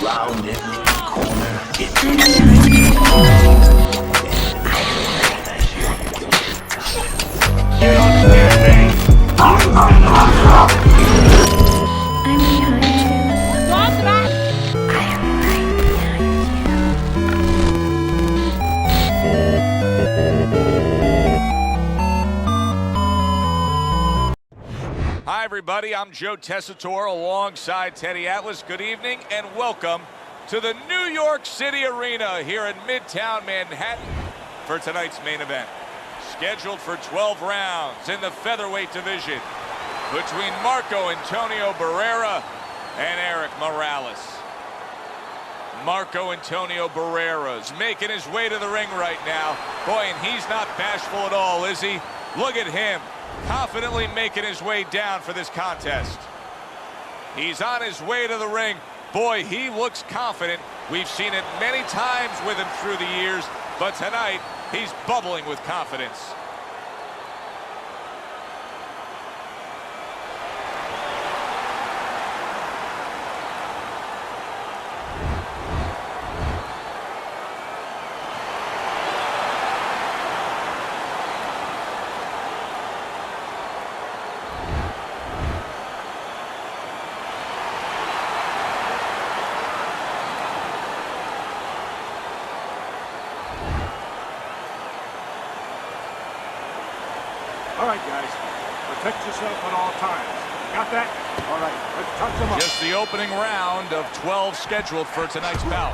Round every corner, it's I'm behind you. you understand me? I'm behind you. I am right behind Hi, everybody. I'm Joe Tessitore alongside Teddy Atlas. Good evening and welcome to the New York City Arena here in Midtown Manhattan for tonight's main event. Scheduled for 12 rounds in the featherweight division between Marco Antonio Barrera and Erik Morales. Marco Antonio Barrera's making his way to the ring right now. Boy, and he's not bashful at all, is he? Look at him, confidently making his way down for this contest. He's on his way to the ring. Boy, he looks confident. We've seen it many times with him through the years, but tonight, he's bubbling with confidence. All right, guys, protect yourself at all times. Got that? All right, let's touch them up. Just the opening round of 12 scheduled for tonight's bout.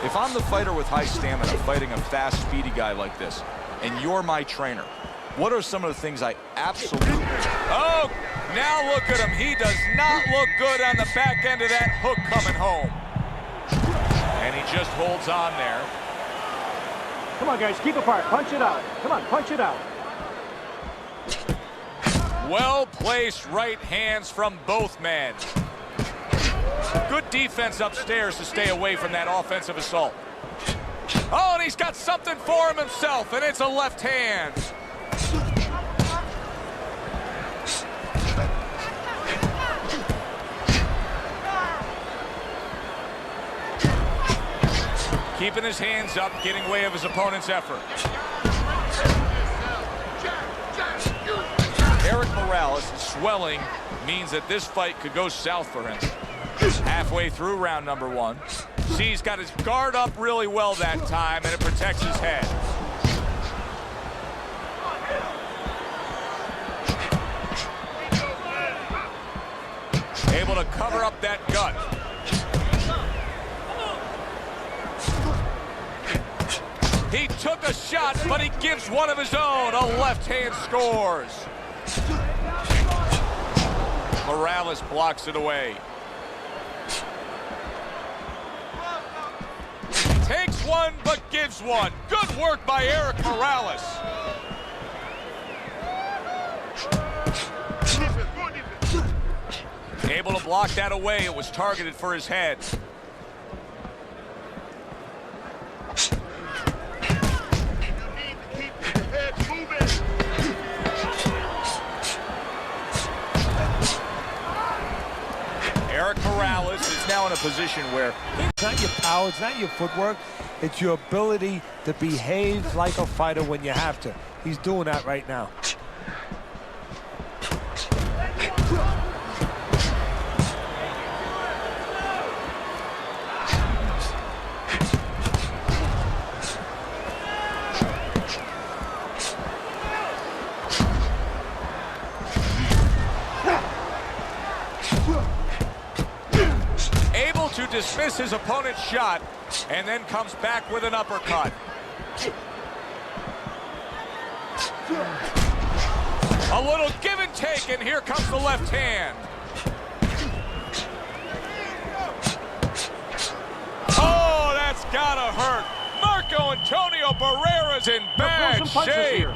If I'm the fighter with high stamina fighting a fast, speedy guy like this, and you're my trainer, what are some of the things I absolutely... Oh, now look at him. He does not look good on the back end of that hook coming home. And he just holds on there. Come on, guys, keep apart. Punch it out. Come on, punch it out. Well-placed right hands from both men. Good defense upstairs to stay away from that offensive assault. Oh, and he's got something for him himself, and it's a left hand. Keeping his hands up, getting way of his opponent's effort. Erik Morales' swelling means that this fight could go south for him. Halfway through round number one. See, he's got his guard up really well that time, and it protects his head. Able to cover up that gut. He took a shot, but he gives one of his own. A left hand scores. Morales blocks it away. Takes one, but gives one. Good work by Erik Morales. Able to block that away. It was targeted for his head. Erik Morales is now in a position where it's not your power, it's not your footwork, it's your ability to behave like a fighter when you have to. He's doing that right now. to dismiss his opponent's shot and then comes back with an uppercut. A little give and take, and here comes the left hand. Oh, that's gotta hurt. Marco Antonio Barrera's in bad shape.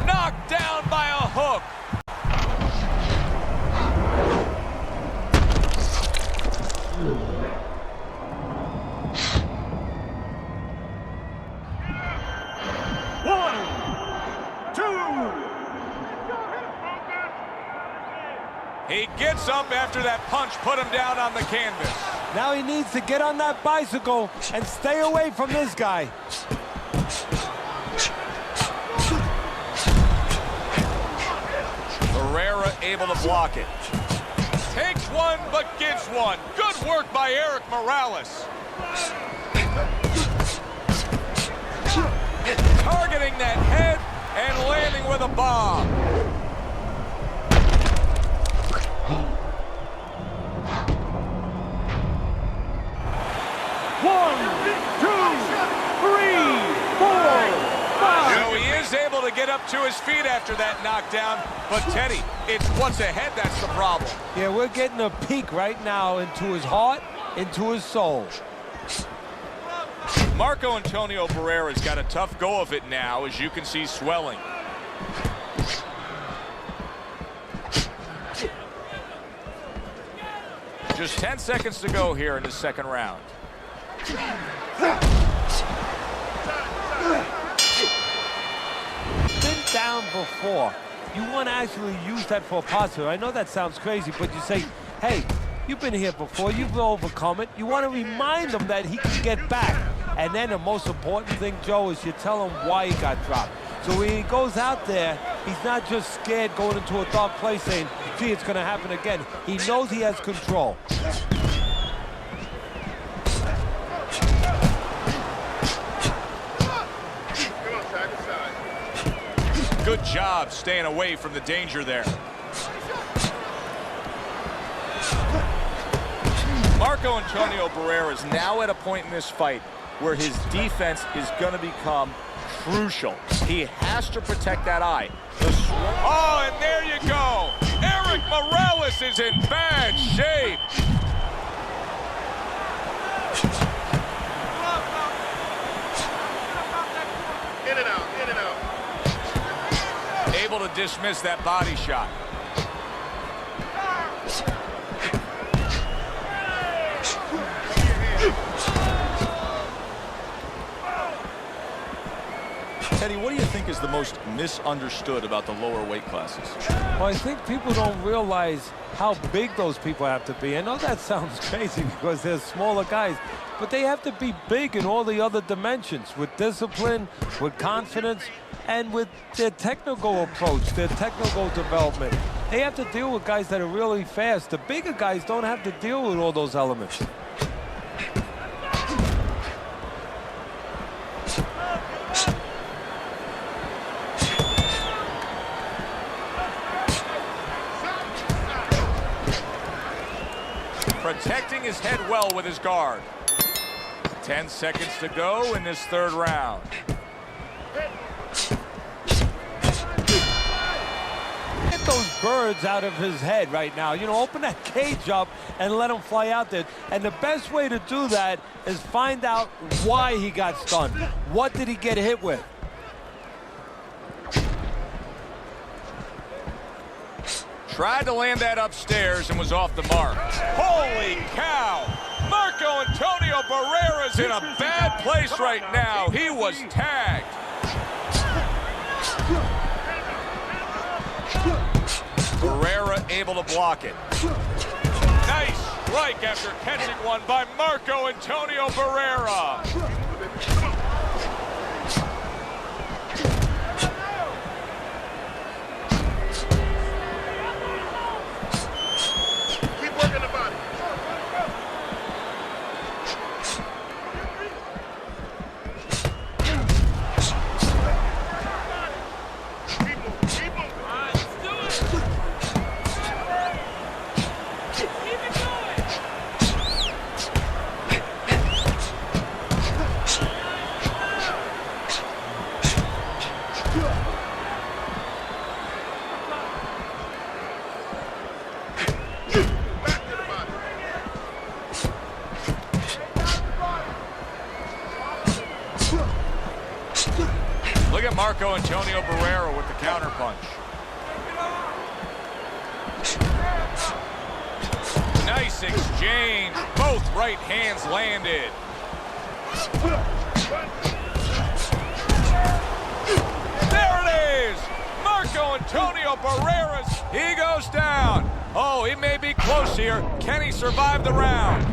Knocked down by a hook. He gets up after that punch put him down on the canvas. Now he needs to get on that bicycle and stay away from this guy. Barrera able to block it. Takes one, but gives one. Good work by Erik Morales. Targeting that head and landing with a bomb. One, two, three, four, five. So he is able to get up to his feet after that knockdown, but Teddy, it's what's ahead that's the problem. Yeah, we're getting a peek right now into his heart, into his soul. Marco Antonio Barrera's got a tough go of it now, as you can see swelling. Just 10 seconds to go here in the second round. Been down before. You want to actually use that for a positive. I know that sounds crazy, but you say, hey, you've been here before, you've overcome it. You want to remind him that he can get back. And then the most important thing, Joe, is you tell him why he got dropped. So when he goes out there, he's not just scared going into a dark place saying, gee, it's going to happen again. He knows he has control. Good job staying away from the danger there. Marco Antonio Barrera is now at a point in this fight where his defense is going to become crucial. He has to protect that eye. Oh, and there you go. Erik Morales is in bad shape. In and out, in and out. Able to dismiss that body shot. Teddy, what do you think is the most misunderstood about the lower weight classes? Well, I think people don't realize how big those people have to be. I know that sounds crazy because they're smaller guys, but they have to be big in all the other dimensions, with discipline, with confidence, and with their technical approach, their technical development. They have to deal with guys that are really fast. The bigger guys don't have to deal with all those elements. Protecting his head well with his guard. 10 seconds to go in this third round. Get those birds out of his head right now. You know, open that cage up and let him fly out there. And the best way to do that is find out why he got stunned. What did he get hit with? Tried to land that upstairs and was off the mark. Holy cow! Marco Antonio Barrera's in a bad place right now. He was tagged. Barrera able to block it. Nice strike after catching one by Marco Antonio Barrera. Look at Marco Antonio Barrera with the counterpunch. Nice exchange. Both right hands landed. There it is. Marco Antonio Barrera's. He goes down. Oh, it may be close here. Can he survive the round?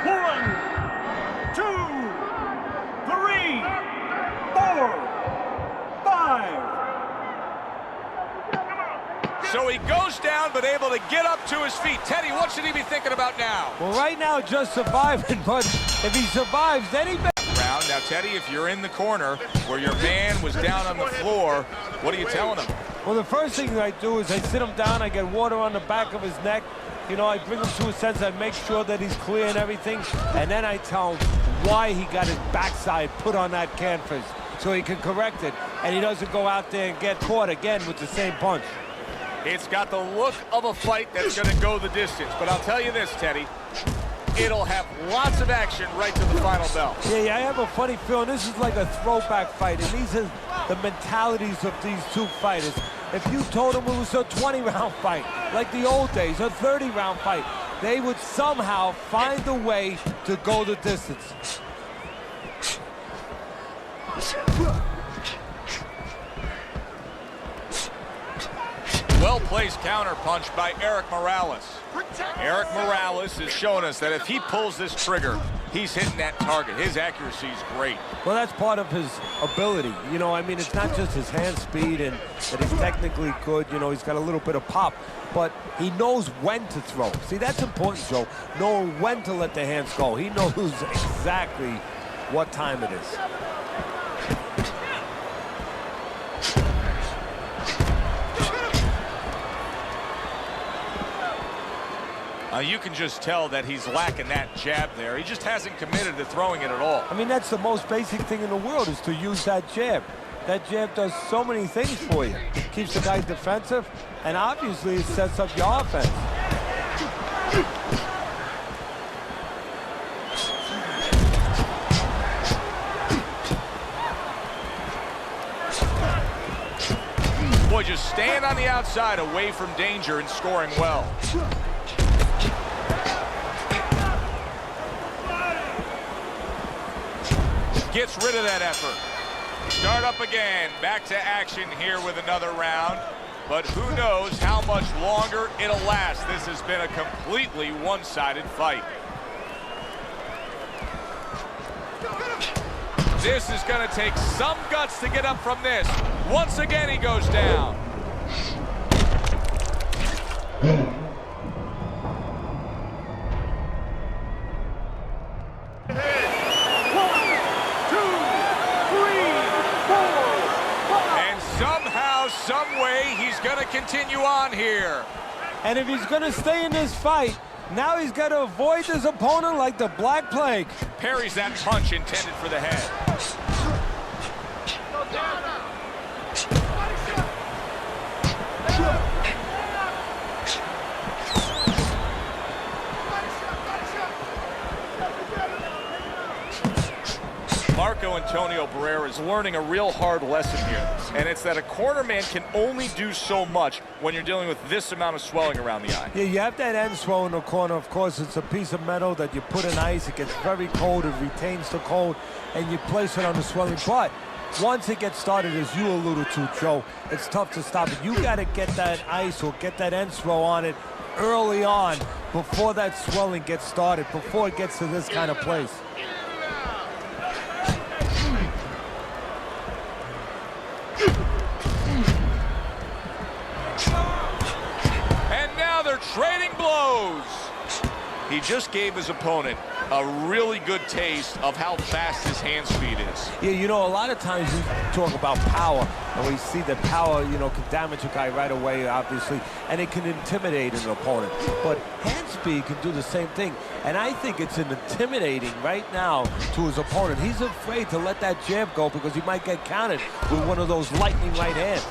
One, two, three, four, five. So he goes down, but able to get up to his feet. Teddy, what should he be thinking about now? Well, right now, just surviving, but if he survives, then he... Round. Now, Teddy, if you're in the corner where your man was down on the floor, what are you telling him? Well, the first thing I do is I sit him down, I get water on the back of his neck. You know, I bring him to a sense, I make sure that he's clear and everything, and then I tell him why he got his backside put on that canvas so he can correct it, and he doesn't go out there and get caught again with the same punch. It's got the look of a fight that's going to go the distance, but I'll tell you this, Teddy, it'll have lots of action right to the final bell. Yeah, I have a funny feeling this is like a throwback fight, and these are the mentalities of these two fighters. If you told them it was a 20-round fight, like the old days, a 30-round fight, they would somehow find a way to go the distance. Well-placed counterpunch by Erik Morales. Erik Morales has shown us that if he pulls this trigger, he's hitting that target. His accuracy is great. Well, that's part of his ability. You know, I mean, it's not just his hand speed and that he's technically good. You know, he's got a little bit of pop, but he knows when to throw. See, that's important, Joe, knowing when to let the hands go. He knows exactly what time it is. You can just tell that he's lacking that jab there. He just hasn't committed to throwing it at all. I mean, that's the most basic thing in the world is to use that jab. That jab does so many things for you. Keeps the guy defensive, and obviously it sets up your offense. Boy, just staying on the outside away from danger and scoring well. Gets rid of that effort. Start up again. Back to action here with another round. But who knows how much longer it'll last. This has been a completely one-sided fight. This is going to take some guts to get up from this. Once again, he goes down. Some way he's going to continue on here. And if he's going to stay in this fight, now he's got to avoid his opponent like the Black Plague. Parries that punch intended for the head. Antonio Barrera is learning a real hard lesson here, and it's that a corner man can only do so much when you're dealing with this amount of swelling around the eye. Yeah, you have that end swell in the corner. Of course, it's a piece of metal that you put in ice. It gets very cold. It retains the cold, and you place it on the swelling. But once it gets started, as you alluded to, Joe, it's tough to stop it. You got to get that ice or get that end swell on it early on before that swelling gets started, before it gets to this kind of place. Trading blows. He just gave his opponent a really good taste of how fast his hand speed is. Yeah, you know, a lot of times we talk about power, and we see that power, you know, can damage a guy right away, obviously, and it can intimidate an opponent. But hand speed can do the same thing, and I think it's intimidating right now to his opponent. He's afraid to let that jab go because he might get countered with one of those lightning right hands.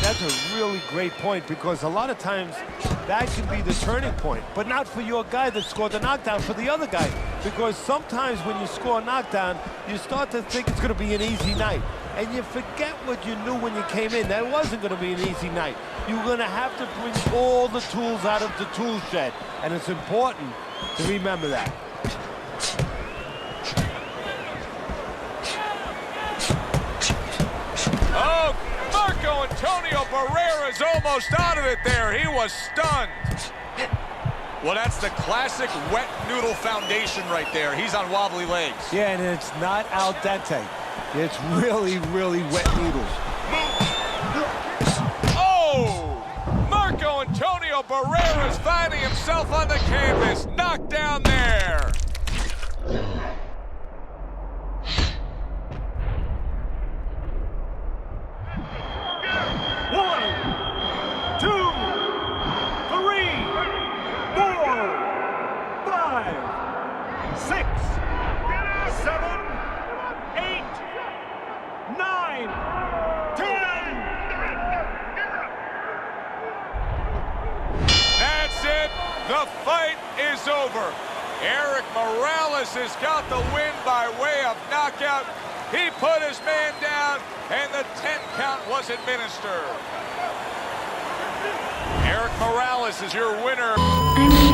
That's a really great point, because a lot of times that can be the turning point, but not for your guy that scored the knockdown, for the other guy, because sometimes when you score a knockdown, you start to think it's going to be an easy night. and you forget what you knew when you came in. That wasn't going to be an easy night. You're going to have to bring all the tools out of the tool shed, and it's important to remember that. Oh, Marco Antonio Barrera's almost out of it there. He was stunned. Well, that's the classic wet noodle foundation right there. He's on wobbly legs. Yeah, and it's not al dente. It's really, really wet noodles. Oh! Marco Antonio Barrera's finding himself on the canvas. Knocked down there. The fight is over. Erik Morales has got the win by way of knockout. He put his man down, and the 10 count was administered. Erik Morales is your winner.